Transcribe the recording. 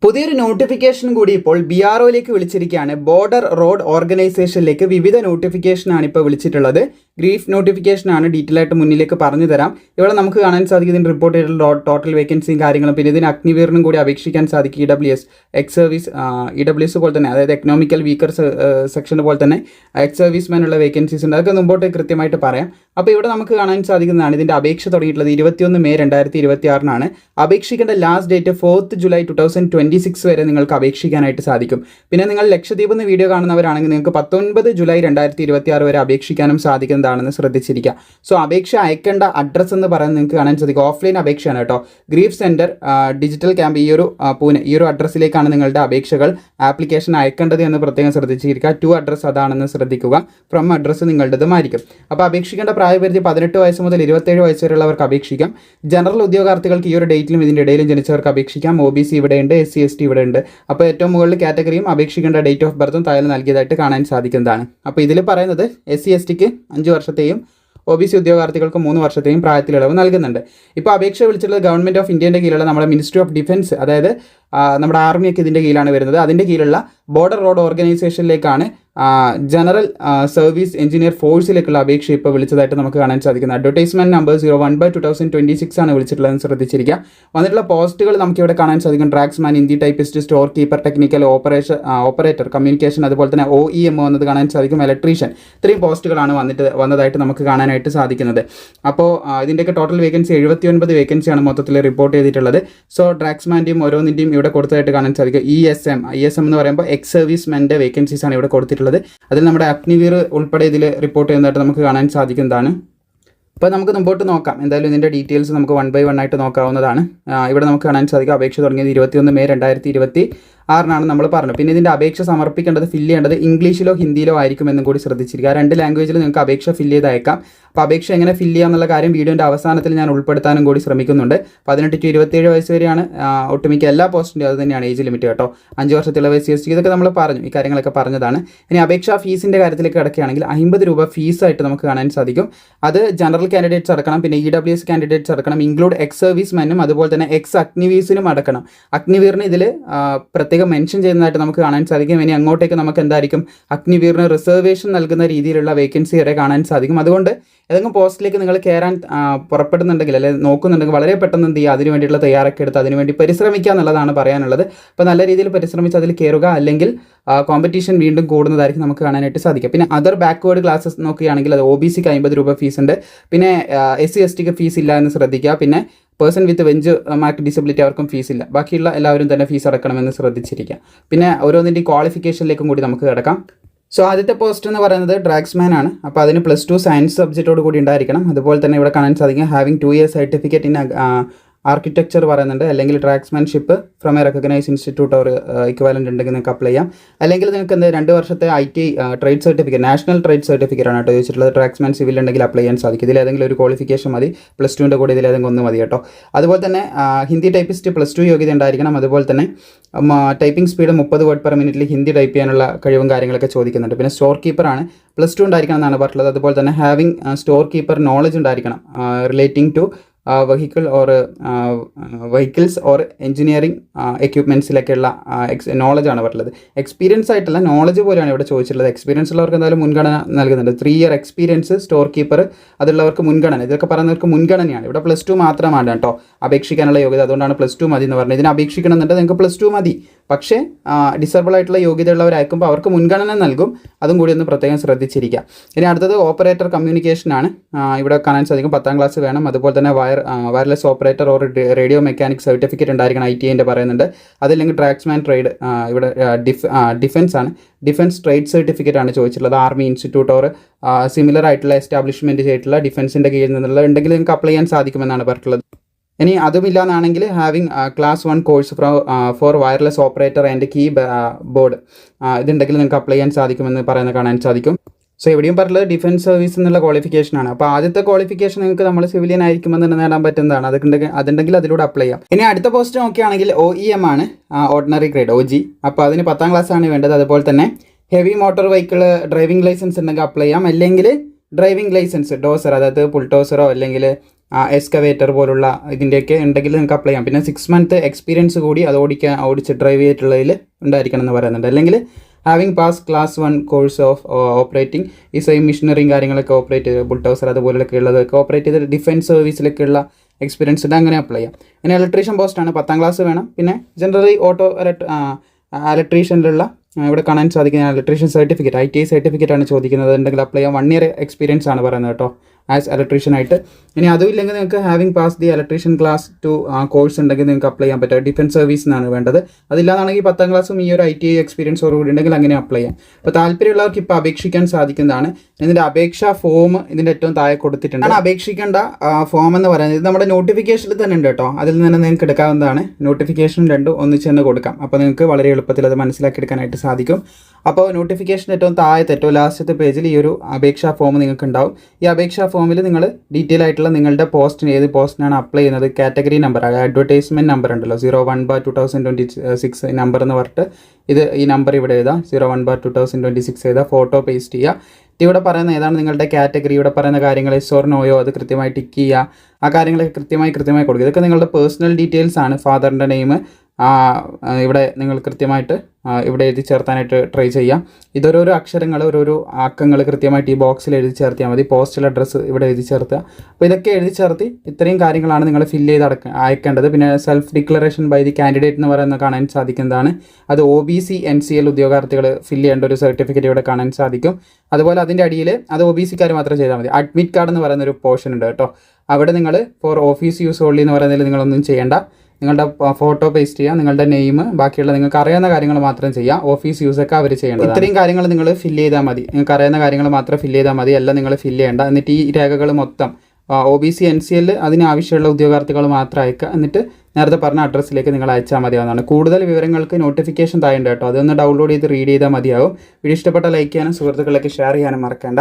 പുതിയൊരു നോട്ടിഫിക്കേഷൻ കൂടി ഇപ്പോൾ BROയിലേക്ക് വിളിച്ചിരിക്കുകയാണ്. ബോർഡർ റോഡ് ഓർഗനൈസേഷനിലേക്ക് വിവിധ നോട്ടിഫിക്കേഷനാണ് ഇപ്പോൾ വിളിച്ചിട്ടുള്ളത്. ബ്രീഫ് നോട്ടിഫിക്കേഷനാണ്, ഡീറ്റെയിൽ ആയിട്ട് മുന്നിലേക്ക് പറഞ്ഞു തരാം. ഇവിടെ നമുക്ക് കാണാൻ സാധിക്കും ഇതിന് റിപ്പോർട്ട് ചെയ്തിട്ടുള്ള ടോട്ടൽ വേക്കൻസിയും കാര്യങ്ങളും. പിന്നെ ഇതിന് അഗ്നിവീറിനും കൂടി അപേക്ഷിക്കാൻ സാധിക്കും. EWS എക്സ് സർവീസ് EWS പോലെ തന്നെ, അതായത് എക്കണോമിക്കൽ വീക്കർ സെക്ഷൻ പോലെ തന്നെ എക്സ് സർവീസ്മാനുള്ള വേക്കൻസീസ് ഉണ്ട്. അതൊക്കെ മുമ്പോട്ട് കൃത്യമായിട്ട് പറയാം. അപ്പോൾ ഇവിടെ നമുക്ക് കാണാൻ സാധിക്കുന്നതാണ് ഇതിൻ്റെ അപേക്ഷ തുടങ്ങിയിട്ടുള്ളത് 21 മെയ് 2026 അപേക്ഷിക്കേണ്ട ലാസ്റ്റ് ഡേറ്റ് 4th ജൂലൈ 2026 വരെ നിങ്ങൾക്ക് അപേക്ഷിക്കാനായിട്ട് സാധിക്കും. പിന്നെ നിങ്ങൾ ലക്ഷദ്വീപ് നിന്ന് വീഡിയോ കാണുന്നവരാണെങ്കിൽ നിങ്ങൾക്ക് 19 ജൂലൈ 2026 വരെ അപേക്ഷിക്കാനും സാധിക്കുന്നതാണെന്ന് ശ്രദ്ധിച്ചിരിക്കുക. സോ അപേക്ഷ അയക്കേണ്ട അഡ്രസ്സ് എന്ന് പറയുന്നത് നിങ്ങൾക്ക് കാണാൻ സാധിക്കും. ഓഫ്ലൈൻ അപേക്ഷയാണ് കേട്ടോ. Grief centre digital camp Pune ഈ ഒരു അഡ്രസ്സിലേക്കാണ് നിങ്ങളുടെ അപേക്ഷകൾ ആപ്ലിക്കേഷൻ അയക്കേണ്ടത് എന്ന് പ്രത്യേകം ശ്രദ്ധിച്ചിരിക്കുക. ടു അഡ്രസ്സ് അതാണെന്ന് ശ്രദ്ധിക്കുക. ഫ്രം അഡ്രസ്സ് നിങ്ങളുടേതുമായിരിക്കും. അപ്പോൾ അപേക്ഷിക്കേണ്ട പ്രായപരിധി 18 വയസ്സ് മുതൽ 27 വയസ്സ് വരെയുള്ളവർക്ക് അപേക്ഷിക്കാം. ജനറൽ ഉദ്യോഗാർത്ഥികൾക്ക് ഈ ഒരു ഡേറ്റിലും ഇതിൻ്റെ ഇടയിലും ജനിച്ചവർക്ക് അപേക്ഷിക്കാം. OBC ഇവിടെയുണ്ട്, SC ST ഇവിടെ ഉണ്ട്. അപ്പോൾ ഏറ്റവും മുകളിൽ കാറ്റഗറിയും അപേക്ഷിക്കേണ്ട ഡേറ്റ് ഓഫ് ബർത്തും താഴെ നൽകിയതായിട്ട് കാണാൻ സാധിക്കുന്നതാണ്. അപ്പോൾ ഇതിൽ പറയുന്നത് SC STക്ക് 5 വർഷത്തെയും OBC ഉദ്യോഗാർത്ഥികൾക്ക് 3 വർഷത്തെയും പ്രായത്തിലിളവ് നൽകുന്നുണ്ട്. ഇപ്പോൾ അപേക്ഷ വിളിച്ചിട്ടുള്ളത് ഗവൺമെൻറ് ഓഫ് ഇന്ത്യൻ്റെ കീഴിലുള്ള നമ്മുടെ മിനിസ്ട്രി ഓഫ് ഡിഫൻസ്, അതായത് നമ്മുടെ ആർമിയൊക്കെ ഇതിൻ്റെ കീഴിലാണ് വരുന്നത്. അതിൻ്റെ കീഴിലുള്ള ബോർഡർ റോഡ് ഓർഗനൈസേഷനിലേക്കാണ് ജനറൽ സർവീസ് എഞ്ചിനീയർ ഫോഴ്സിലേക്കുള്ള അപേക്ഷ ഇപ്പോൾ വിളിച്ചതായിട്ട് നമുക്ക് കാണാൻ സാധിക്കുന്നത്. അഡ്വർടൈസ്മെൻറ്റ് നമ്പർ 01/2026 ആണ് വിളിച്ചിട്ടുള്ളതെന്ന് ശ്രദ്ധിച്ചിരിക്കുക. വന്നിട്ടുള്ള പോസ്റ്റുകൾ നമുക്കിവിടെ കാണാൻ സാധിക്കും. Draughtsman, Hindi typist, store keeper, technical operator, communication, അതുപോലെ തന്നെ OEM വന്നത് കാണാൻ സാധിക്കും. ഇലക്ട്രീഷ്യൻ, ഇത്രയും പോസ്റ്റുകളാണ് വന്നതായിട്ട് നമുക്ക് കാണാനായിട്ട് സാധിക്കുന്നത്. അപ്പോൾ ഇതിൻ്റെയൊക്കെ ടോട്ടൽ വേക്കൻസി 79 വേക്കൻസിയാണ് മൊത്തത്തിൽ റിപ്പോർട്ട് ചെയ്തിട്ടുള്ളത്. സോ ഡ്രാഗ്സ്മാൻ്റെയും ഓരോന്നിൻ്റെയും ഇവിടെ കൊടുത്തതായിട്ട് കാണാൻ സാധിക്കും. ISM എന്ന് പറയുമ്പോൾ എക്സ് സർവീസ്മെൻ്റെ വേക്കൻസീസ് ആണ് ഇവിടെ കൊടുത്തിട്ടുള്ളത്. അതിൽ നമ്മുടെ അഗ്നിവീർ ഉൾപ്പെടെ ഇതിൽ റിപ്പോർട്ട് ചെയ്യുന്നതായിട്ട് നമുക്ക് കാണാൻ സാധിക്കുന്നതാണ്. അപ്പോൾ നമുക്ക് മുമ്പോട്ട് നോക്കാം. എന്തായാലും ഇതിൻ്റെ ഡീറ്റെയിൽസ് നമുക്ക് 1 by 1 ആയിട്ട് നോക്കാവുന്നതാണ്. ഇവിടെ നമുക്ക് കാണാൻ സാധിക്കും അപേക്ഷ തുടങ്ങിയത് 21 മെയ് 2026 നമ്മൾ പറഞ്ഞത്. പിന്നെ ഇതിൻ്റെ അപേക്ഷ സമർപ്പിക്കേണ്ടത്, ഫില്ല് ചെയ്യേണ്ടത് ഇംഗ്ലീഷിലോ ഹിന്ദിയിലോ ആയിരിക്കുമെന്നും കൂടി ശ്രദ്ധിച്ചിരിക്കുക. 2 ലാംഗ്വേജിൽ നിങ്ങൾക്ക് അപേക്ഷ ഫില്ല് ചെയ്ത് അയക്കാം. അപ്പോൾ അപേക്ഷ എങ്ങനെ ഫില്ല് ചെയ്യുക എന്നുള്ള കാര്യം വീഡിയോൻ്റെ അവസാനത്തിൽ ഞാൻ ഉൾപ്പെടുത്താനും കൂടി ശ്രമിക്കുന്നുണ്ട്. 18 to 27 വയസ്സ് വരെയാണ് ഒട്ടുമിക്ക എല്ലാ പോസ്റ്റിൻ്റെ അത് തന്നെയാണ് ഏജ് ലിമിറ്റ് കേട്ടോ. 5 വർഷത്തിലുള്ള SC ST ഇതൊക്കെ നമ്മൾ പറഞ്ഞു, ഈ കാര്യങ്ങളൊക്കെ പറഞ്ഞതാണ്. ഇനി അപേക്ഷാ ഫീസിൻ്റെ കാര്യത്തിലേക്ക് കിടക്കുകയാണെങ്കിൽ 50 രൂപ ഫീസായിട്ട് നമുക്ക് കാണാൻ സാധിക്കും. അത് ജനറൽ കാൻഡിഡേറ്റ്സ് അടക്കണം, പിന്നെ EWS കാൻഡിഡേറ്റ്സ് അടക്കണം, ഇൻക്ലൂഡ് എക്സ് സർവീസ്മെനും അതുപോലെ തന്നെ എക്സ് അഗ്നിവീസിനും അടക്കണം. അഗ്നിവീറിന് ഇതിൽ പ്രത്യേകം മെൻഷൻ ചെയ്യുന്നതായിട്ട് നമുക്ക് കാണാൻ സാധിക്കും. ഇനി അങ്ങോട്ടേക്ക് നമുക്ക് എന്തായിരിക്കും അഗ്നിവീറിന് റിസർവേഷൻ നൽകുന്ന രീതിയിലുള്ള വേക്കൻസി വരെ കാണാൻ സാധിക്കും. അതുകൊണ്ട് ഏതെങ്കിലും പോസ്റ്റിലേക്ക് നിങ്ങൾ കയറാൻ പുറപ്പെടുന്നുണ്ടെങ്കിൽ അല്ലെങ്കിൽ നോക്കുന്നുണ്ടെങ്കിൽ വളരെ പെട്ടെന്ന് എന്ത് ചെയ്യുക, അതിന് വേണ്ടിയിട്ടുള്ള തയ്യാറൊക്കെ എടുത്ത് അതിനുവേണ്ടി പരിശ്രമിക്കുക എന്നുള്ളതാണ് പറയാനുള്ളത്. അപ്പോൾ നല്ല രീതിയിൽ പരിശ്രമിച്ച് അതിൽ കയറുക, അല്ലെങ്കിൽ കോമ്പറ്റീഷൻ വീണ്ടും കൂടുന്നതായിരിക്കും നമുക്ക് കാണാനായിട്ട് സാധിക്കും. പിന്നെ അതർ ബാക്ക്വേർഡ് ക്ലാസ്സസ് നോക്കുകയാണെങ്കിൽ അത് OBCക്ക് 50 രൂപ ഫീസ് ഉണ്ട്. പിന്നെ SC STക്ക് ഫീസ് ഇല്ല എന്ന് ശ്രദ്ധിക്കുക. പിന്നെ പേഴ്സൺ വിത്ത് വെഞ്ച് മാർക്ക് ഡിസബിലിറ്റി അവർക്കും ഫീസ് ഇല്ല. ബാക്കിയുള്ള എല്ലാവരും തന്നെ ഫീസ് അടക്കണമെന്ന് ശ്രദ്ധിച്ചിരിക്കുക. പിന്നെ ഓരോന്നിൻ്റെ ക്വാളിഫിക്കേഷനിലേക്കും കൂടി നമുക്ക് കിടക്കാം. സോ ആദ്യത്തെ പോസ്റ്റ് എന്ന് പറയുന്നത് ഡ്രാഗ്സ്മാൻ ആണ്. അപ്പോൾ അതിന് +2 സയൻസ് സബ്ജക്റ്റോട് കൂടി ഉണ്ടായിരിക്കണം. അതുപോലെ തന്നെ ഇവിടെ കാണാൻ സാധിക്കും having 2 years certificate in architecture പറയുന്നുണ്ട്. അല്ലെങ്കിൽ draughtsmanship from a recognise institute or equivalent ഉണ്ടെങ്കിൽ നിങ്ങൾക്ക് അപ്ലൈ ചെയ്യാം. അല്ലെങ്കിൽ നിങ്ങൾക്ക് എന്ത് 2 വർഷത്തെ IT trade certificate, national trade certificate ആണ് കേട്ടോ ചോദിച്ചിട്ടുള്ളത്. ഡ്രാഗ്സ്മാൻ സിവിൽ ഉണ്ടെങ്കിൽ അപ്ലൈ ചെയ്യാൻ സാധിക്കും. ഇതിലേതെങ്കിലും ഒരു ക്വാളിഫിക്കേഷൻ മതി, +2ൻ്റെ കൂടെ ഇതിലേതെങ്കിലും ഒന്ന് മതി കേട്ടോ. അതുപോലെ തന്നെ ഹിന്ദി ടൈപ്പിസ്റ്റ് +2 യോഗ്യത ഉണ്ടായിരിക്കണം. അതുപോലെ തന്നെ ടൈപ്പിംഗ് സ്പീഡ് 30 വേർഡ് പെർ മിനിറ്റിൽ ഹിന്ദി ടൈപ്പ് ചെയ്യാനുള്ള കഴിവും കാര്യങ്ങളൊക്കെ ചോദിക്കുന്നുണ്ട്. പിന്നെ സ്റ്റോർ കീപ്പറാണ്, +2 ഉണ്ടായിരിക്കണം എന്നാണ് പറഞ്ഞിട്ടുള്ളത്. അതുപോലെ തന്നെ ഹാവിങ് സ്റ്റോർ കീപ്പർ നോളജ് ഉണ്ടായിരിക്കണം relating to vehicles or engineering എക്യുപ്മെൻറ്റ്സിലൊക്കെയുള്ള നോളജാണ് പറഞ്ഞത്. എക്സ്പീരിയൻസ് ആയിട്ടുള്ള നോളജ് പോലെയാണ് ഇവിടെ ചോദിച്ചിട്ടുള്ളത്. എക്സ്പീരിയൻസ് ഉള്ളവർക്ക് എന്തായാലും മുൻഗണന നൽകുന്നുണ്ട്. 3 year എക്സ്പീരിയൻസ്, സ്റ്റോർ കീപ്പർ അതുള്ളവർക്ക് മുൻഗണന. ഇതൊക്കെ പറയുന്നവർക്ക് മുൻഗണനയാണ്. ഇവിടെ +2 മാത്രമാണ് കേട്ടോ അപേക്ഷിക്കാനുള്ള യോഗ്യത. അതുകൊണ്ടാണ് +2 മതി എന്ന് പറഞ്ഞത്. ഇതിന് അപേക്ഷിക്കണമെന്നുണ്ടെങ്കിൽ നിങ്ങൾക്ക് +2 മതി. പക്ഷേ ഡിസേബിൾ ആയിട്ടുള്ള യോഗ്യതയുള്ളവരയക്കുമ്പോൾ അവർക്ക് മുൻഗണന നൽകും. അതും കൂടി ഒന്ന് പ്രത്യേകം ശ്രദ്ധിച്ചിരിക്കുക. ഇനി അടുത്തത് ഓപ്പറേറ്റർ കമ്മ്യൂണിക്കേഷനാണ്. ഇവിടെ കാണാൻ സാധിക്കും 10ാം ക്ലാസ് വേണം. അതുപോലെ തന്നെ wireless operator or radio mechanic certificate ഉണ്ടായിരിക്കണം, ITIൻ്റെ പറയുന്നുണ്ട്. അതില്ലെങ്കിൽ ഡ്രാഗ്സ്മാൻ ട്രേഡ്, ഇവിടെ ഡിഫൻസ് ആണ്, ഡിഫൻസ് ട്രേഡ് സർട്ടിഫിക്കറ്റ് ആണ് ചോദിച്ചിട്ടുള്ളത്. ആർമി ഇൻസ്റ്റിറ്റ്യൂട്ട് ഓർ സിമിലർ ആയിട്ടുള്ള എസ്റ്റാബ്ലിഷ്മെൻറ്റ് ചെയ്തിട്ടുള്ള ഡിഫൻസിൻ്റെ കീഴിൽ നിന്നുള്ള ഉണ്ടെങ്കിൽ നിങ്ങൾക്ക് അപ്ലൈ ചെയ്യാൻ സാധിക്കുമെന്നാണ് പറഞ്ഞിട്ടുള്ളത്. ഇനി അതുമില്ല എന്നാണെങ്കിൽ having Class 1 course for wireless operator and keyboard ഇതുണ്ടെങ്കിൽ നിങ്ങൾക്ക് അപ്ലൈ ചെയ്യാൻ സാധിക്കുമെന്ന് പറയുന്നത് കാണാൻ സാധിക്കും. സോ എവിടെയും പറഞ്ഞത് ഡിഫൻസ് സർവീസ് എന്നുള്ള ക്വാളിഫിക്കേഷനാണ്. അപ്പോൾ ആദ്യത്തെ ക്വാളിഫിക്കേഷൻ നിങ്ങൾക്ക് നമ്മൾ സിവിലിയൻ ആയിരിക്കുമെന്ന് തന്നെ നേടാൻ പറ്റുന്നതാണ്. അതുണ്ടെങ്കിൽ അതിലൂടെ അപ്ലൈ ചെയ്യാം. ഇനി അടുത്ത പോസ്റ്റ് നോക്കുകയാണെങ്കിൽ OEM ആണ്, ഓർഡിനറി ഗ്രേഡ് OG. അപ്പോൾ അതിന് 10ാം ക്ലാസ് ആണ് വേണ്ടത്. അതുപോലെ തന്നെ heavy motor vehicle driving licence ഉണ്ടെങ്കിൽ അപ്ലൈ ചെയ്യാം. അല്ലെങ്കിൽ ഡ്രൈവിംഗ് ലൈസൻസ് ഡോസർ, അതായത് പുൾട്ടോസറോ അല്ലെങ്കിൽ എക്സ്കവേറ്റർ പോലുള്ള ഇതിൻ്റെയൊക്കെ ഉണ്ടെങ്കിൽ നിങ്ങൾക്ക് അപ്ലൈ ചെയ്യാം. പിന്നെ 6 മന്ത് എക്സ്പീരിയൻസ് കൂടി അത് ഓടിച്ച് ഡ്രൈവ് ചെയ്തിട്ടുള്ളതിൽ ഉണ്ടായിരിക്കണം എന്ന് പറയുന്നുണ്ട്. അല്ലെങ്കിൽ having pass class 1 course of operating ഈ സെയിം മെഷീനറിയും കാര്യങ്ങളൊക്കെ ഓപ്പറേറ്റ് ചെയ്ത് ബുൾഡോസർ അതുപോലെയൊക്കെ ഉള്ളതൊക്കെ ഓപ്പറേറ്റ് ചെയ്ത് ഡിഫൻസ് സർവീസിലൊക്കെ ഉള്ള എക്സ്പീരിയൻസ് ഉണ്ട്, അങ്ങനെ അപ്ലൈ ചെയ്യാം. പിന്നെ ഇലക്ട്രീഷ്യൻ പോസ്റ്റാണ്, 10ാം ക്ലാസ് വേണം. പിന്നെ ജനറലി ഇലക്ട്രീഷ്യനിലുള്ള ഇവിടെ കാണാൻ സാധിക്കുന്ന ഇലക്ട്രീഷ്യൻ സർട്ടിഫിക്കറ്റ് ITI സർട്ടിഫിക്കറ്റ് ആണ് ചോദിക്കുന്നത്, ഉണ്ടെങ്കിൽ അപ്ലൈ ചെയ്യാം. 1 ഇയർ എക്സ്പീരിയൻസ് ആണ് പറയുന്നത് കേട്ടോ ആസ് ഇലക്ട്രീഷ്യൻ ആയിട്ട്. ഇനി അതും ഇല്ലെങ്കിൽ നിങ്ങൾക്ക് having pass the electrician class 2 course ഉണ്ടെങ്കിൽ നിങ്ങൾക്ക് അപ്ലൈ ചെയ്യാൻ പറ്റും. ഡിഫൻസ് സർവീസ് എന്നാണ് വേണ്ടത്. അതില്ലാതാണെങ്കിൽ 10ാം ക്ലാസ്സും ഈ ഒരു ITI എക്സ്പീരിയൻസോട് കൂടി ഉണ്ടെങ്കിൽ അങ്ങനെ അപ്ലൈ ചെയ്യാം. അപ്പോൾ താല്പര്യമുള്ളവർക്ക് ഇപ്പോൾ അപേക്ഷിക്കാൻ സാധിക്കുന്നതാണ്. ഇതിൻ്റെ അപേക്ഷാ ഫോം ഇതിൻ്റെ ഏറ്റവും താഴെ കൊടുത്തിട്ടുണ്ട്. അപേക്ഷിക്കേണ്ട ഫോം എന്ന് പറയുന്നത് ഇത് നമ്മുടെ നോട്ടിഫിക്കേഷനിൽ തന്നെ ഉണ്ട് കേട്ടോ. അതിൽ നിന്ന് നിങ്ങൾക്ക് എടുക്കാവുന്നതാണ്. നോട്ടിഫിക്കേഷൻ രണ്ടും ഒന്നിച്ച് തന്നെ കൊടുക്കാം. അപ്പോൾ നിങ്ങൾക്ക് വളരെ എളുപ്പത്തിൽ അത് മനസ്സിലാക്കിയെടുക്കാനായിട്ട് സാധിക്കും. അപ്പോൾ നോട്ടിഫിക്കേഷൻ ഏറ്റവും താഴത്തെ ഏറ്റവും ലാസ്റ്റത്തെ പേജിൽ ഈ ഒരു അപേക്ഷാ ഫോം നിങ്ങൾക്ക് ഉണ്ടാവും. ഈ അപേക്ഷാ ഫോമിൽ നിങ്ങൾ ഡീറ്റെയിൽ ആയിട്ടുള്ള നിങ്ങളുടെ പോസ്റ്റിന് ഏത് പോസ്റ്റിനാണ് അപ്ലൈ ചെയ്യുന്നത്, കാറ്റഗറി നമ്പർ അഡ്വർടൈസ്മെൻറ്റ് നമ്പർ ഉണ്ടല്ലോ 01/2026 നമ്പർ എന്ന് പറഞ്ഞിട്ട് ഈ നമ്പർ ഇവിടെ എഴുതാം. 01/2026 എഴുതാം. ഫോട്ടോ പേസ്റ്റ് ചെയ്യുക. ഇവിടെ പറയുന്ന ഏതാണ് നിങ്ങളുടെ കാറ്റഗറി, ഇവിടെ പറയുന്ന കാര്യങ്ങൾ എസ് ഓർ നോയോ അത് കൃത്യമായി ടിക്ക് ചെയ്യുക. ആ കാര്യങ്ങളൊക്കെ കൃത്യമായി കൊടുക്കുക. ഇതൊക്കെ നിങ്ങളുടെ പേഴ്സണൽ ഡീറ്റെയിൽസ് ആണ്. ഫാദറിൻ്റെ നെയിം ഇവിടെ നിങ്ങൾ കൃത്യമായിട്ട് ഇവിടെ എഴുതി ചേർത്താനായിട്ട് ട്രൈ ചെയ്യാം. ഇതൊരോരോ അക്ഷരങ്ങൾ ഓരോരോ അക്കങ്ങൾ കൃത്യമായിട്ട് ഈ ബോക്സിൽ എഴുതി ചേർത്തിയാൽ മതി. പോസ്റ്റൽ അഡ്രസ്സ് ഇവിടെ എഴുതി ചേർത്തുക. അപ്പോൾ ഇതൊക്കെ എഴുതി ചേർത്തി ഇത്രയും കാര്യങ്ങളാണ് നിങ്ങൾ ഫില്ല് ചെയ്ത് അയക്കേണ്ടത്. പിന്നെ self declaration by the candidate എന്ന് പറയുന്നത് കാണാൻ സാധിക്കുന്നതാണ്. അത് OBC NCL ഉദ്യോഗാർത്ഥികൾ ഫില്ല് ചെയ്യേണ്ട ഒരു സർട്ടിഫിക്കറ്റ് ഇവിടെ കാണാൻ സാധിക്കും. അതുപോലെ അതിൻ്റെ അടിയിൽ അത് OBCക്കാർ മാത്രം ചെയ്താൽ മതി. അഡ്മിറ്റ് കാർഡ് എന്ന് പറയുന്നൊരു പോർഷൻ ഉണ്ട് കേട്ടോ. അവിടെ നിങ്ങൾ ഫോർ ഓഫീസ് യൂസ് ഓൺലി എന്ന് പറയുന്നതിൽ നിങ്ങളൊന്നും ചെയ്യേണ്ട. നിങ്ങളുടെ ഫോട്ടോ പേസ്റ്റ് ചെയ്യുക, നിങ്ങളുടെ നെയിം, ബാക്കിയുള്ള നിങ്ങൾക്ക് അറിയാവുന്ന കാര്യങ്ങൾ മാത്രം ചെയ്യാം. ഓഫീസ് യൂസൊക്കെ അവർ ചെയ്യേണ്ടത്. ഇത്രയും കാര്യങ്ങൾ നിങ്ങൾ ഫില്ല് ചെയ്താൽ മതി. നിങ്ങൾക്ക് അറിയാവുന്ന കാര്യങ്ങൾ മാത്രം ഫില്ല് ചെയ്താൽ മതി. എല്ലാം നിങ്ങൾ ഫില്ല് ചെയ്യേണ്ട. എന്നിട്ട് ഈ രേഖകൾ മൊത്തം OBC NCL അതിനാവശ്യമുള്ള ഉദ്യോഗാർത്ഥികൾ മാത്രം അയക്കുക. എന്നിട്ട് നേരത്തെ പറഞ്ഞ അഡ്രസ്സിലേക്ക് നിങ്ങൾ അയച്ചാൽ മതിയാവുന്നതാണ്. കൂടുതൽ വിവരങ്ങൾക്ക് നോട്ടിഫിക്കേഷൻ താഴെ ഉണ്ട് കേട്ടോ. അതൊന്ന് ഡൗൺലോഡ് ചെയ്ത് റീഡ് ചെയ്താൽ മതിയാവും. വീഡിയോ ഇഷ്ടപ്പെട്ട ലൈക്ക് ചെയ്യാനും സുഹൃത്തുക്കളിലേക്ക് ഷെയർ ചെയ്യാനും മറക്കേണ്ട.